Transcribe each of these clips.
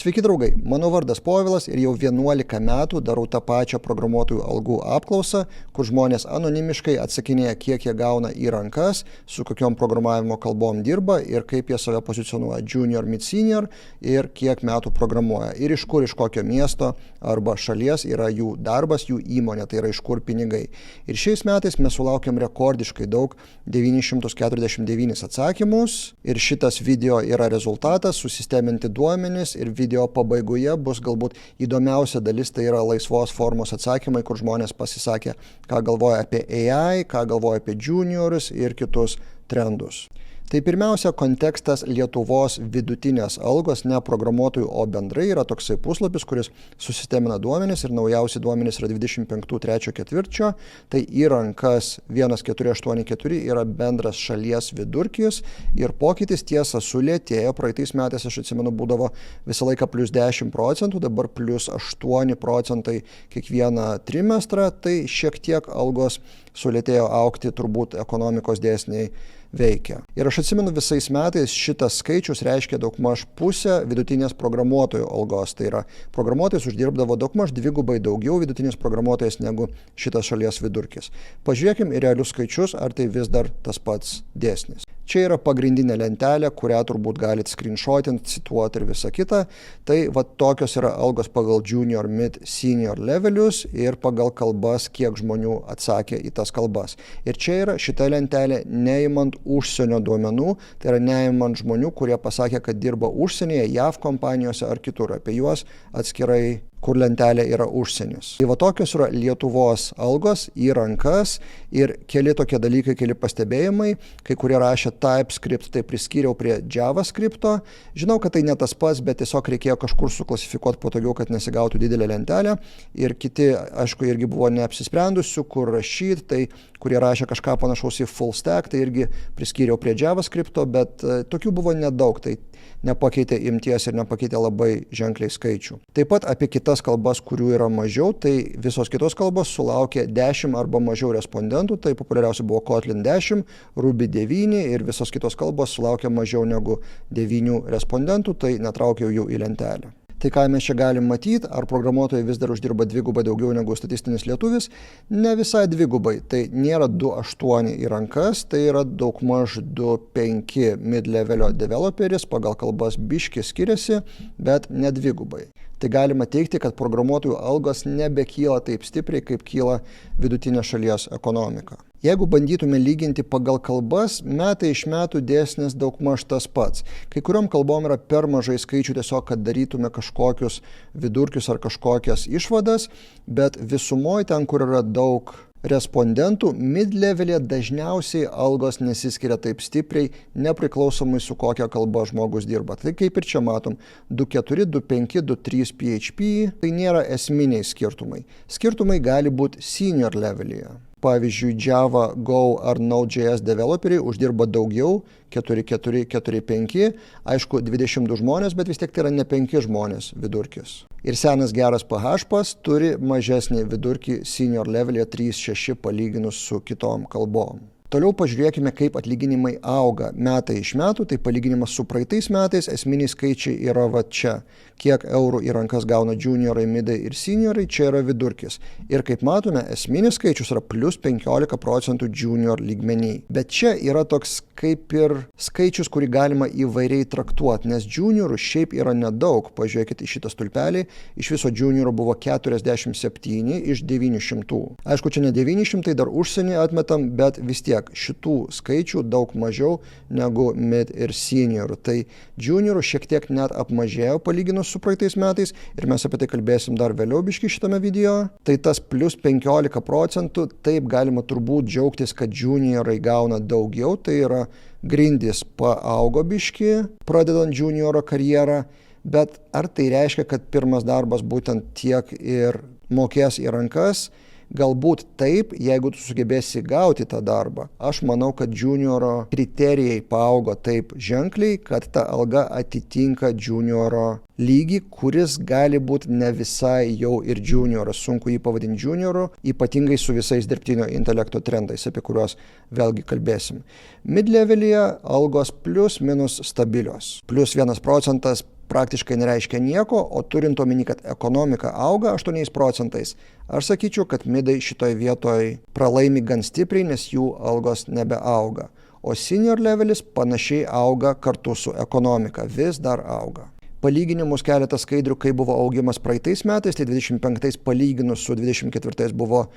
Sveiki draugai, mano vardas Povilas ir jau 11 metų darau tą pačią programuotojų algų apklausą, kur žmonės anonimiškai atsakinėja, kiek jie gauna į rankas, su kokiom programavimo kalbom dirba ir kaip jie save pozicionuoja junior, mid senior ir kiek metų programuoja. Ir iš kokio miesto arba šalies yra jų darbas, jų įmonė, tai yra iš kur pinigai. Ir šiais metais mes sulaukėm rekordiškai daug, 949 atsakymus ir šitas video yra rezultatas, susisteminti duomenys ir video pabaigoje bus galbūt įdomiausia dalis, tai yra laisvos formos atsakymai, kur žmonės pasisakė, ką galvoja apie AI, ką galvoja apie juniorius ir kitus trendus. Tai pirmiausia, kontekstas Lietuvos vidutinės algos, ne programuotojų, o bendrai yra toksai puslapis, kuris susistemina duomenis ir naujausi duomenys yra 25.3. Tai į rankas 1484 yra bendras šalies vidurkis ir pokytis tiesa sulėtėjo. Praeitais metais, aš atsimenu, būdavo visą laiką plus 10%, dabar plus 8% kiekvieną trimestrą, tai šiek tiek algos sulėtėjo augti, turbūt ekonomikos dėsniai veikia. Ir aš atsimenu, visais metais šitas skaičius reiškia daugmaž pusę vidutinės programuotojų algos. Tai yra, programuotojas uždirbdavo daugmaž dvigubai daugiau vidutinis programuotojas negu šitas šalies vidurkis. Pažiūrėkim į realius skaičius, ar tai vis dar tas pats dėsnis. Čia yra pagrindinė lentelė, kurią turbūt galite screenshotint, cituoti ir visa kita. Tai tokios yra algos pagal junior, mid, senior levelius ir pagal kalbas, kiek žmonių atsakė į tas kalbas. Ir čia yra šita lentelė neimant užsienio duomenų, tai yra neimant žmonių, kurie pasakė, kad dirba užsienyje, JAV kompanijose ar kitur. Apie juos atskirai, kur lentelė yra užsienis. Tai tokios yra Lietuvos algos į rankas ir keli tokie dalykai, keli pastebėjimai, kai kurie rašė TypeScript, tai priskyriau prie JavaScripto. Žinau, kad tai ne tas pats, bet tiesiog reikėjo kažkur suklasifikuoti patogiau, kad nesigautų didelė lentelė. Ir kiti, aišku, irgi buvo neapsisprendusių, kur rašyti, tai kurie rašė kažką panašaus į full stack, tai irgi priskyriau prie JavaScripto, bet tokių buvo nedaug, tai nepakeitė imties ir nepakeitė labai ženkliai skaičių. Taip pat apie kitas kalbas, kurių yra mažiau, tai visos kitos kalbos sulaukė 10 arba mažiau respondentų, tai populiariausia buvo Kotlin 10, Ruby 9 ir visos kitos kalbos sulaukė mažiau negu 9 respondentų, tai netraukiau jų į lentelę. Tai ką mes čia galim matyti, ar programuotojai vis dar uždirba dvigubai daugiau negu statistinis lietuvis? Ne visai dvigubai, tai nėra 2,8 į rankas, tai yra daugmaž 2,5 mid-levelio developeris, pagal kalbas biški skiriasi, bet ne dvigubai. Tai galima teigti, kad programuotojų algos nebekyla taip stipriai, kaip kyla vidutinė šalies ekonomika. Jeigu bandytume lyginti pagal kalbas, metai iš metų dėsnis daugmaž tas pats. Kai kuriom kalbom yra per mažai skaičių tiesiog, kad darytume kažkokius vidurkius ar kažkokias išvadas, bet visumoje ten, kur yra daug respondentų, mid-levelė dažniausiai algos nesiskiria taip stipriai, nepriklausomai su kokia kalba žmogus dirba. Tai kaip ir čia matom, 2.4, 2.5, 2.3 PHP, tai nėra esminiai skirtumai. Skirtumai gali būti senior levelėje. Pavyzdžiui, Java, Go ar Node.js developeriai uždirba daugiau, 4.4, 4.5, aišku, 22 žmonės, bet vis tiek tai yra ne 5 žmonės vidurkis. Ir senas geras PHP turi mažesnį vidurkį senior levelėje 3.6 palyginus su kitom kalbom. Toliau pažiūrėkime, kaip atlyginimai auga metai iš metų, tai palyginimas su praeitais metais, esminiai skaičiai yra čia. Kiek eurų į rankas gauna juniorai, midai ir seniorai, čia yra vidurkis. Ir kaip matome, esminis skaičius yra plus 15% junior lygmenį. Bet čia yra toks kaip ir skaičius, kurį galima įvairiai traktuoti, nes juniorų šiaip yra nedaug. Pažiūrėkite į šitą stulpelį, iš viso juniorų buvo 47 iš 900. Aišku, čia ne 900, dar užsienį atmetam, bet vis tiek šitų skaičių daug mažiau negu mid ir seniorų. Tai juniorų šiek tiek net apmažėjo palyginus su praeitais metais ir mes apie tai kalbėsim dar vėliau biški šitame video. Tai tas plus 15%, taip galima turbūt džiaugtis, kad juniorai gauna daugiau, tai yra grindys paaugo biški, pradedant junioro karjerą, bet ar tai reiškia, kad pirmas darbas būtent tiek ir mokės į rankas? Galbūt taip, jeigu tu sugebėsi gauti tą darbą. Aš manau, kad junioro kriterijai paaugo taip ženkliai, kad ta alga atitinka junioro lygį, kuris gali būti ne visai jau ir junioras. Sunku jį pavadinti junioru, ypatingai su visais dirbtinio intelekto trendais, apie kuriuos vėlgi kalbėsim. Mid-levelėje algos plus minus stabilios. Plus 1% praktiškai nereiškia nieko, o turint omeny, kad ekonomika auga 8%, aš sakyčiau, kad midai šitoj vietoj pralaimi gan stipriai, nes jų algos nebeauga. O senior levelis panašiai auga kartu su ekonomika, vis dar auga. Palyginimus keletą skaidrių, kai buvo augimas praeitais metais, tai 25 palyginus su 24 buvo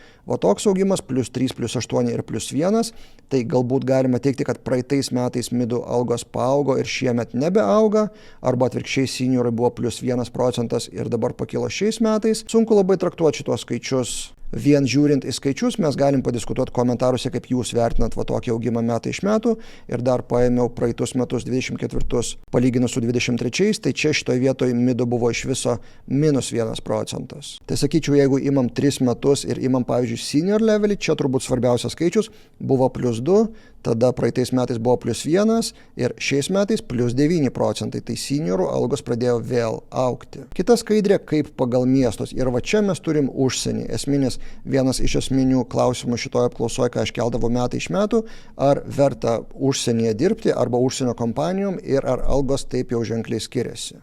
toks augimas, +3, +8 ir +1, tai galbūt galima teikti, kad praeitais metais midų algos paaugo ir šiemet nebeauga, arba atvirkščiai seniorui buvo +1% ir dabar pakilo šiais metais. Sunku labai traktuoti šitos skaičius. Vien žiūrint į skaičius, mes galim padiskutuoti komentaruose, kaip jūs vertinat tokį augimą metai iš metų. Ir dar paėmiau praeitus metus 24 palyginus su 23, tai čia šitoje vietoje midų buvo iš viso -1%. Tai sakyčiau, jeigu imam 3 metus ir imam, pavyzdžiui, senior levelį, čia turbūt svarbiausias skaičius buvo +2, tada praeitais metais buvo +1 ir šiais metais +9%, tai seniorų algos pradėjo vėl augti. Kita skaidrė, kaip pagal miestus. Ir va čia mes turim užsienį. Vienas iš esminių klausimų šitoje apklausoje, ką aš keldavau metai iš metų, ar verta užsienyje dirbti arba užsienio kompanijom ir ar algos taip jau ženkliai skiriasi.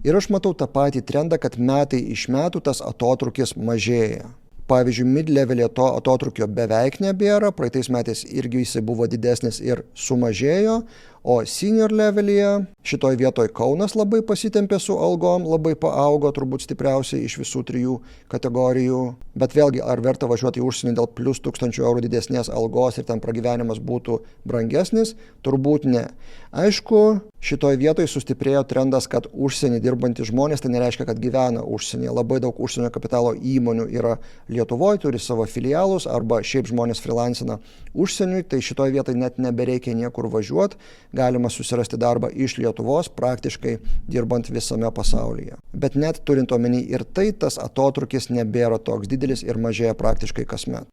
Ir aš matau tą patį trendą, kad metai iš metų tas atotrūkis mažėja. Pavyzdžiui, mid-levelė to atotrūkio beveik nebėra, praeitais metais irgi jisai buvo didesnis ir sumažėjo, o senior levelyje šitoj vietoj Kaunas labai pasitempė su algom, labai paaugo turbūt stipriausiai iš visų 3 kategorijų. Bet vėlgi, ar verta važiuoti į užsienį dėl + 1000 eurų didesnės algos ir ten pragyvenimas būtų brangesnis? Turbūt ne. Aišku, šitoj vietoj sustiprėjo trendas, kad užsienį dirbantys žmonės, tai nereiškia, kad gyvena užsienyje. Labai daug užsienio kapitalo įmonių yra Lietuvoje, turi savo filialus arba šiaip žmonės freelancina užsieniui, tai šitoj vietoj net nebereikia niekur važiuoti. Galima susirasti darbą iš Lietuvos, praktiškai dirbant visame pasaulyje. Bet net turint omeny ir tai, tas atotrūkis nebėra toks didelis ir mažėja praktiškai kasmet.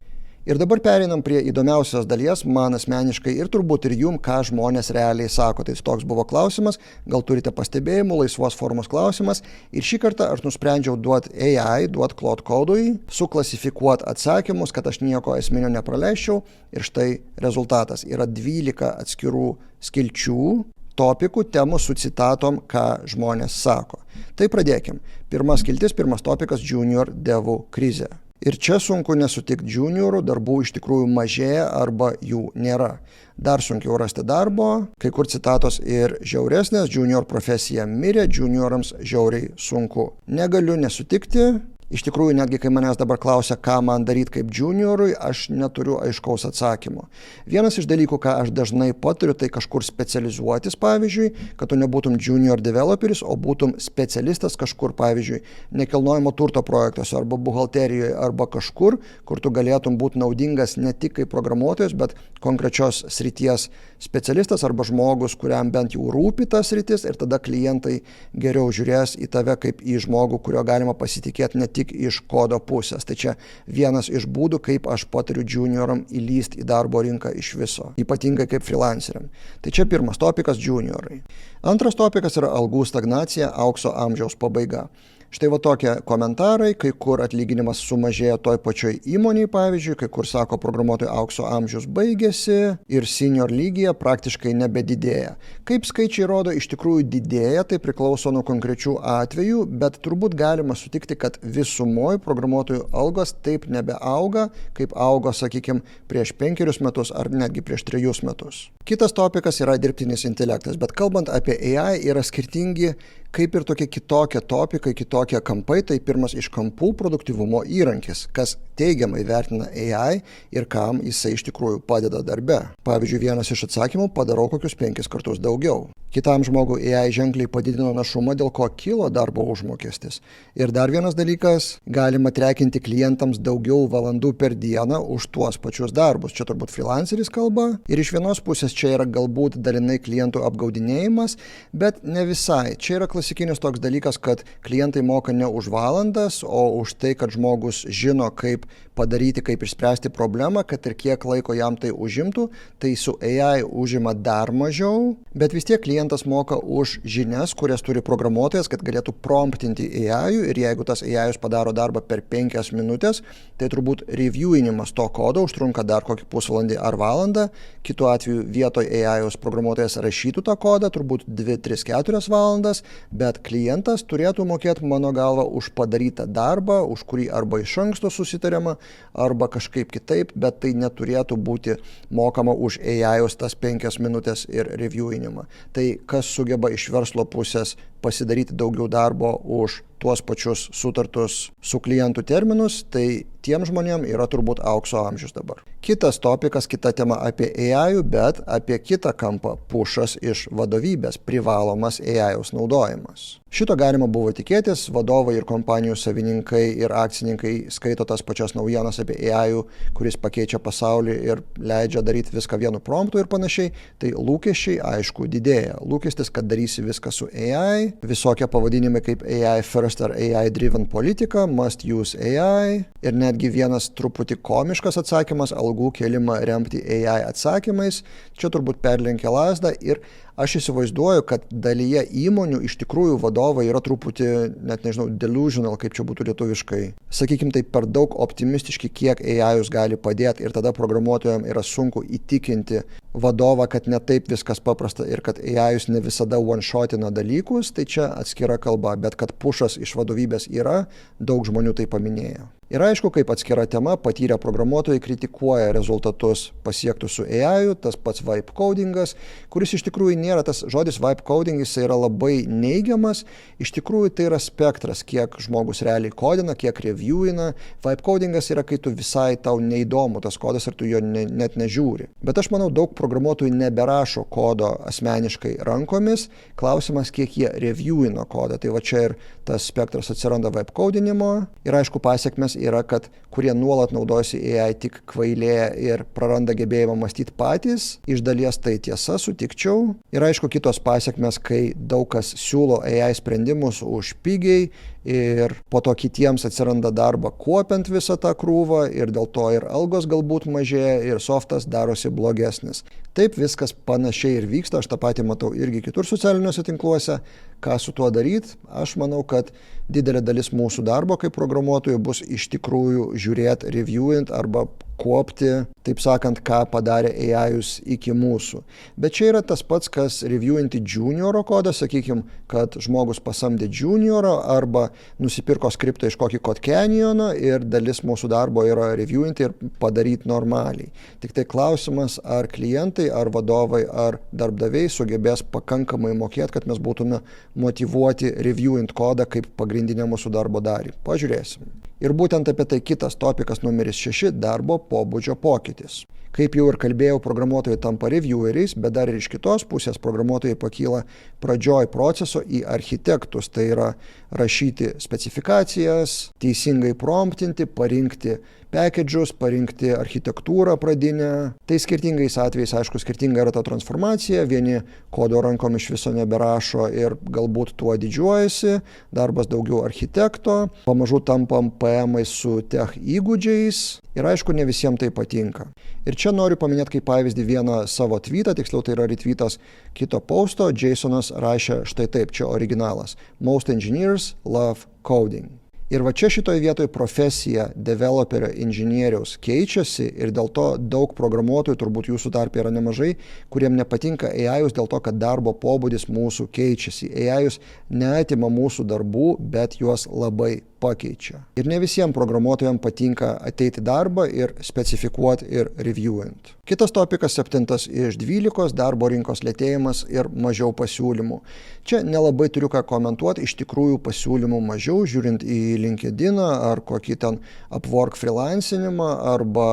Ir dabar pereinam prie įdomiausios dalies, man asmeniškai ir turbūt ir jum, ką žmonės realiai sako. Tai toks buvo klausimas, gal turite pastebėjimų, laisvos formos klausimas. Ir šį kartą aš nusprendžiau duoti AI, duoti Claude Code'ui, suklasifikuoti atsakymus, kad aš nieko esminio nepraleisčiau. Ir štai rezultatas. Yra 12 atskirų skilčių, topikų, temų su citatom, ką žmonės sako. Tai pradėkim. Pirmas skiltis, pirmas topikas – junior devų krizė. Ir čia sunku nesutikti juniorų, darbų iš tikrųjų mažėja arba jų nėra. Dar sunkiau rasti darbo, kai kur citatos ir žiauresnės, junior profesija mirė, juniorams žiauriai sunku. Negaliu nesutikti. Iš tikrųjų, netgi kai manęs dabar klausia, ką man daryti kaip juniorui, aš neturiu aiškaus atsakymo. Vienas iš dalykų, ką aš dažnai patariu, tai kažkur specializuotis, pavyzdžiui, kad tu nebūtum junior developeris, o būtum specialistas kažkur, pavyzdžiui, nekilnojamo turto projektuose arba buhalterijoje arba kažkur, kur tu galėtum būti naudingas ne tik kaip programuotojas, bet konkrečios srities specialistas arba žmogus, kuriam bent jau rūpi tas sritis, ir tada klientai geriau žiūrės į tave kaip į žmogų, kurio galima pasitikėti ne tik iš kodo pusės. Tai čia vienas iš būdų, kaip aš patariu junioram įlysti į darbo rinką iš viso, ypatingai kaip freelanceriam. Tai čia pirmas topikas – juniorai. Antras topikas yra algų stagnacija, aukso amžiaus pabaiga. Štai va tokie komentarai, kai kur atlyginimas sumažėjo toj pačioj įmonėje, pavyzdžiui, kai kur sako programuotojų aukso amžius baigėsi ir senior lygyje praktiškai nebedidėja. Kaip skaičiai rodo, iš tikrųjų didėja, tai priklauso nuo konkrečių atvejų, bet turbūt galima sutikti, kad visumoje programuotojų algos taip nebeauga, kaip augo, sakykime, prieš 5 metus ar netgi prieš 3 metus. Kitas topikas yra dirbtinis intelektas, bet kalbant apie AI yra skirtingi kaip ir tokie kitokie topikai, kitokie kampai. Tai pirmas iš kampų produktyvumo įrankis, kas teigiamai vertina AI ir kam jisai iš tikrųjų padeda darbe. Pavyzdžiui, vienas iš atsakymų – padarau kokius 5 kartus daugiau. Kitam žmogui AI ženkliai padidino našumą, dėl ko kilo darbo užmokestis. Ir dar vienas dalykas – galima trekinti klientams daugiau valandų per dieną už tuos pačius darbus. Čia turbūt freelanceris kalba. Ir iš vienos pusės čia yra galbūt dalinai klientų apgaudinėjimas, bet ne visai. Čia yra klasikinis toks dalykas, kad klientai moka ne už valandas, o už tai, kad žmogus žino, kaip padaryti, kaip išspręsti problemą, kad ir kiek laiko jam tai užimtų. Tai su AI užima dar mažiau, bet vis tiek klientas moka už žinias, kurias turi programuotojas, kad galėtų promptinti AI, ir jeigu tas AI padaro darbą per 5 minutės, tai turbūt reviewinimas to kodo užtrunka dar kokį pusvalandį ar valandą. Kitu atveju vietoj AI programuotojas rašytų tą kodą turbūt 2, 3, 4 valandas, bet klientas turėtų mokėti, mano galva, už padarytą darbą, už kurį arba iš anksto susitariama, arba kažkaip kitaip, bet tai neturėtų būti mokama už AI-us tas 5 minutės ir reviewinimą. Tai kas sugeba iš verslo pusės pasidaryti daugiau darbo už tuos pačius sutartus su klientų terminus, tai tiem žmonėm yra turbūt aukso amžius dabar. Kitas topikas, kita tema apie AI, bet apie kitą kampą – pušas iš vadovybės, privalomas AI-us naudojimas. Šito galima buvo tikėtis, vadovai ir kompanijų savininkai ir akcininkai skaito tas pačias naujienas apie AI, kuris pakeičia pasaulį ir leidžia daryti viską vienu promptu ir panašiai, tai lūkesčiai aišku didėja. Lūkestis, kad darysi viską su AI, visokie pavadinimai kaip AI first ar AI driven politika, must use AI ir netgi vienas truputį komiškas atsakymas, algų kėlimą remti AI atsakymais, čia turbūt perlenkia lazdą ir aš įsivaizduoju, kad dalyje įmonių iš tikrųjų vadovai yra truputį, net nežinau, delusional, kaip čia būtų lietuviškai. Sakykim, tai per daug optimistiški, kiek AI-us gali padėti ir tada programuotojams yra sunku įtikinti vadovą, kad ne taip viskas paprasta ir kad AI-us ne visada one-shotina dalykus, tai čia atskira kalba, bet kad pušas iš vadovybės yra, daug žmonių tai paminėjo. Ir aišku, kaip atskira tema, patyrę programuotojai kritikuoja rezultatus pasiektus su AI, tas pats vibe codingas, kuris iš tikrųjų nėra tas žodis vibe coding, jis yra labai neigiamas, iš tikrųjų tai yra spektras, kiek žmogus realiai kodina, kiek reviewina. Vibe codingas yra, kai tu visai tau neįdomu tas kodas ir tu jo net nežiūri. Bet aš manau, daug programuotojų neberašo kodo asmeniškai rankomis, klausimas, kiek jie reviewina kodą. Tai va čia ir tas spektras atsiranda vibe codinimo ir aišku pasiekmes yra, kad kurie nuolat naudojasi AI tik kvailėja ir praranda gebėjimą mąstyti patys. Iš dalies tai tiesa, sutikčiau. Ir aišku kitos pasiekmes, kai daug kas siūlo AI sprendimus už pigiai ir po to kitiems atsiranda darba kuopiant visą tą krūvą ir dėl to ir algos galbūt mažėja ir softas darosi blogesnis. Taip viskas panašiai ir vyksta, aš tą patį matau irgi kitur socialiniuose tinkluose. Ką su tuo daryti? Aš manau, kad didelė dalis mūsų darbo kaip programuotojų bus iš tikrųjų žiūrėti, reviewint arba kuopti, taip sakant, ką padarė AI-us iki mūsų. Bet čia yra tas pats, kas reviewinti junioro kodą, sakykime, kad žmogus pasamdė junioro arba nusipirko skriptą iš kokį Code Canyoną ir dalis mūsų darbo yra reviewinti ir padaryti normaliai. Tik tai klausimas, ar klientai, ar vadovai, ar darbdaviai sugebės pakankamai mokėti, kad mes būtume motyvuoti reviewint kodą kaip pagrindinę mūsų darbo dalį. Pažiūrėsim. Ir būtent apie tai kitas topikas numeris 6 – darbo pobūdžio pokytis. Kaip jau ir kalbėjau, programuotojai tampa revieweriais, bet dar ir iš kitos pusės programuotojai pakyla pradžioj proceso į architektus, tai yra rašyti specifikacijas, teisingai promptinti, parinkti package'us, parinkti architektūrą pradinę. Tai skirtingais atvejais, aišku, skirtinga yra ta transformacija, vieni kodo rankom iš viso neberašo ir galbūt tuo didžiuojasi, darbas daugiau architekto, pamažu tampam PM-ais su tech įgūdžiais ir aišku, ne visiems tai patinka. Ir čia noriu paminėti kaip pavyzdį vieną savo tweetą, tiksliau tai yra retweetas kito posto, Jasonas rašė štai taip, čia originalas: Most engineers love coding. Ir va čia šitoje vietoje profesija developerio inžinieriaus keičiasi ir dėl to daug programuotojų, turbūt jūsų tarpe yra nemažai, kuriem nepatinka AI-us dėl to, kad darbo pobūdis mūsų keičiasi. AI-us neatima mūsų darbų, bet juos labai pakeičia. Ir ne visiems programuotojams patinka ateiti į darbą ir specifikuoti ir reviewint. Kitas topikas 7 iš 12 – darbo rinkos lėtėjimas ir mažiau pasiūlymų. Čia nelabai turiu ką komentuoti, iš tikrųjų pasiūlymų mažiau, žiūrint į LinkedIną ar kokį ten Upwork freelancinimą arba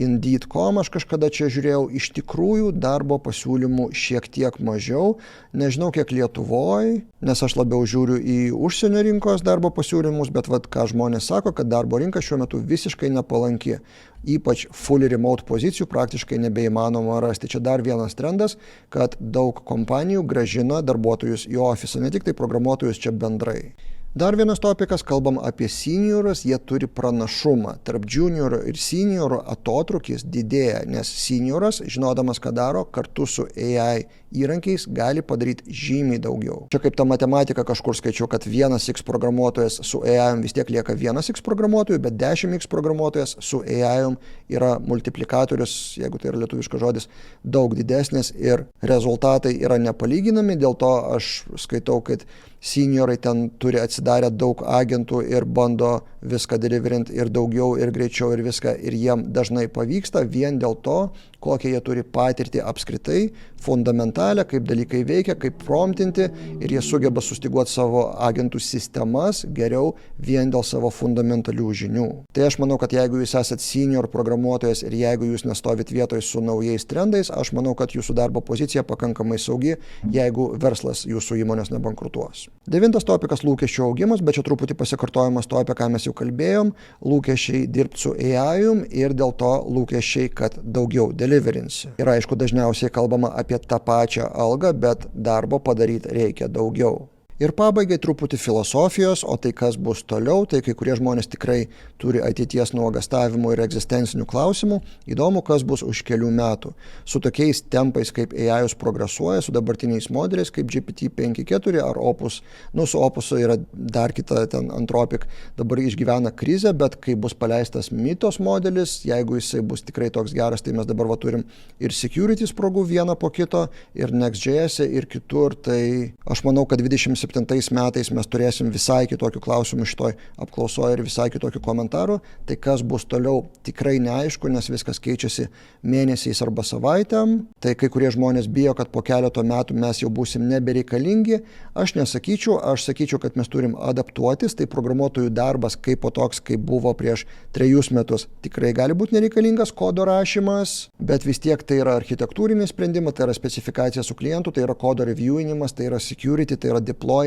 Indeed.com, aš kažkada čia žiūrėjau, iš tikrųjų darbo pasiūlymų šiek tiek mažiau, nežinau kiek Lietuvoje, nes aš labiau žiūriu į užsienio rinkos darbo pasiūlymus, bet ką žmonės sako, kad darbo rinka šiuo metu visiškai nepalanki. Ypač fully remote pozicijų praktiškai nebeįmanoma rasti. Čia dar vienas trendas, kad daug kompanijų grąžina darbuotojus į ofisą, ne tik tai programuotojus čia bendrai. Dar vienas topikas, kalbam apie seniorus, jie turi pranašumą. Tarp juniorų ir seniorų atotrūkis didėja, nes senioras, žinodamas, ką daro, kartu su AI įrankiais gali padaryti žymiai daugiau. Čia kaip ta matematika kažkur skaičiau, kad 1x programuotojas su AI vis tiek lieka 1x programuotojų, bet 10x programuotojas su AI yra multiplikatorius, jeigu tai yra lietuviškas žodis, daug didesnis ir rezultatai yra nepalyginami, dėl to aš skaitau, kad seniorai ten turi atsidarę daug agentų ir bando viską deliverint ir daugiau ir greičiau ir viską, ir jiem dažnai pavyksta vien dėl to, kokią jie turi patirtį apskritai, fundamentalią, kaip dalykai veikia, kaip promptinti, ir jie sugeba sustyguoti savo agentų sistemas geriau vien dėl savo fundamentalių žinių. Tai aš manau, kad jeigu jūs esat senior programuotojas ir jeigu jūs nestovit vietoj su naujais trendais, aš manau, kad jūsų darbo pozicija pakankamai saugi, jeigu verslas jūsų įmonės nebankrutuos. 9 topikas - lūkesčių augimas, bet čia truputį pasikartojimas to, apie ką mes jau kalbėjom, lūkesčiai dirbti su AI ir dėl to lūkesčiai, kad daugiau deliverinsi. Ir aišku, dažniausiai kalbama apie tą pačią algą, bet darbo padaryti reikia daugiau. Ir pabaigai truputį filosofijos, o tai kas bus toliau, tai kai kurie žmonės tikrai turi ateities nuogastavimų ir egzistencinių klausimų. Įdomu, kas bus už kelių metų. Su tokiais tempais, kaip AI progresuoja, su dabartiniais modeliais, kaip GPT-5.4 ar Opus, su Opusu yra dar kita, ten Anthropic, dabar išgyvena krizę, bet kai bus paleistas Mythos modelis, jeigu jisai bus tikrai toks geras, tai mes dabar turim ir security spragų vieną po kito, ir Next.js, ir kitur, tai aš manau, kad 27 metais mes turėsim visai kitokių klausimų šitoj apklausoje ir visai kitokių komentarų. Tai kas bus toliau, tikrai neaišku, nes viskas keičiasi mėnesiais arba savaitėm. Tai kai kurie žmonės bijo, kad po keleto metų mes jau būsim nebereikalingi. Aš nesakyčiau, aš sakyčiau, kad mes turim adaptuotis. Tai programuotojų darbas kaip po toks, kaip buvo prieš 3 metus, tikrai gali būti nereikalingas kodo rašymas, bet vis tiek tai yra architektūrinis sprendimas, tai yra specifikacija su klientu, tai yra kodo reviewinimas, tai yra security, tai yra deploy,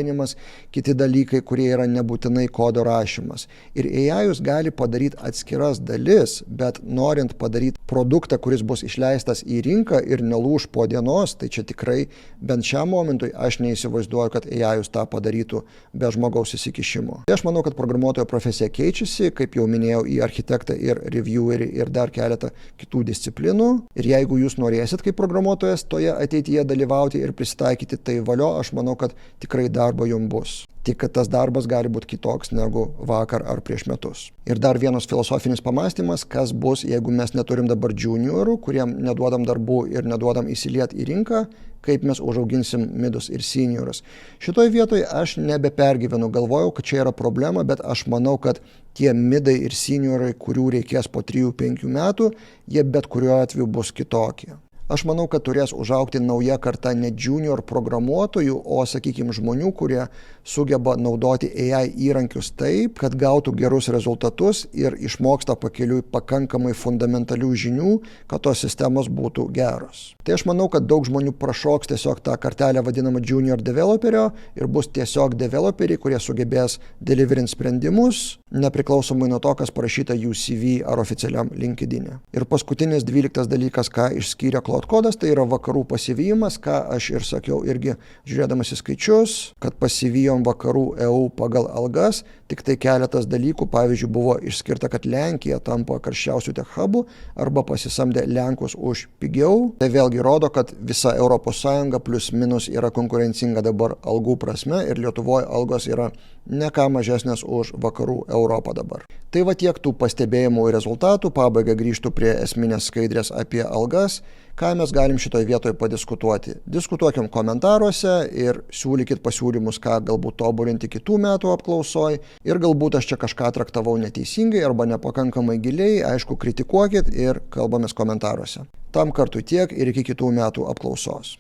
kiti dalykai, kurie yra nebūtinai kodo rašymas. Ir AI gali padaryti atskiras dalis, bet norint padaryti produktą, kuris bus išleistas į rinką ir nelūž po dienos, tai čia tikrai bent šiam momentui aš neįsivaizduoju, kad AI tą padarytų be žmogaus įsikišimo. Tai aš manau, kad programuotojo profesija keičiasi, kaip jau minėjau, į architektą ir reviewerį ir dar keletą kitų disciplinų. Ir jeigu jūs norėsit kaip programuotojas toje ateityje dalyvauti ir prisitaikyti, tai valio, aš manau, kad tikrai darbo jums bus. Tik kad tas darbas gali būti kitoks negu vakar ar prieš metus. Ir dar vienas filosofinis pamąstymas, kas bus, jeigu mes neturim dabar juniorų, kuriem neduodam darbų ir neduodam įsilieti į rinką, kaip mes užauginsim midus ir seniorus. Šitoj vietoje aš nebepergyvenu, galvojau, kad čia yra problema, bet aš manau, kad tie midai ir seniorai, kurių reikės po 3-5 metų, jie bet kuriuo atveju bus kitokie. Aš manau, kad turės užaugti nauja karta ne junior programuotojų, o, sakykime, žmonių, kurie sugeba naudoti AI įrankius taip, kad gautų gerus rezultatus ir išmoksta pakeliui pakankamai fundamentalių žinių, kad tos sistemos būtų geros. Tai aš manau, kad daug žmonių prašoks tiesiog tą kartelę vadinamą junior developerio ir bus tiesiog developeriai, kurie sugebės deliverint sprendimus, nepriklausomai nuo to, kas parašyta jų CV ar oficialiam LinkedIn. Ir paskutinis 12 dalykas, ką išskyrė Cloud Codas, tai yra vakarų pasivijimas, ką aš ir sakiau irgi žiūrėdamas į skaičius, kad pasivijom vakarų EU pagal algas, tik tai keletas dalykų, pavyzdžiui, buvo išskirta, kad Lenkija tampa karščiausių tech hubų arba pasisamdė Lenkus už pigiau. Tai vėlgi rodo, kad visa ES plus minus yra konkurencinga dabar algų prasme ir Lietuvoje algos yra ne ką mažesnės už vakarų Europą dabar. Tai va tiek tų pastebėjimų ir rezultatų, pabaiga grįžtų prie esminės skaidrės apie algas. Ką mes galim šitoje vietoje padiskutuoti? Diskutuokim komentaruose ir siūlykit pasiūlymus, ką galbūt tobulinti kitų metų apklausoj. Ir galbūt aš čia kažką traktavau neteisingai arba nepakankamai giliai, aišku, kritikuokit ir kalbamės komentaruose. Tam kartui tiek ir iki kitų metų apklausos.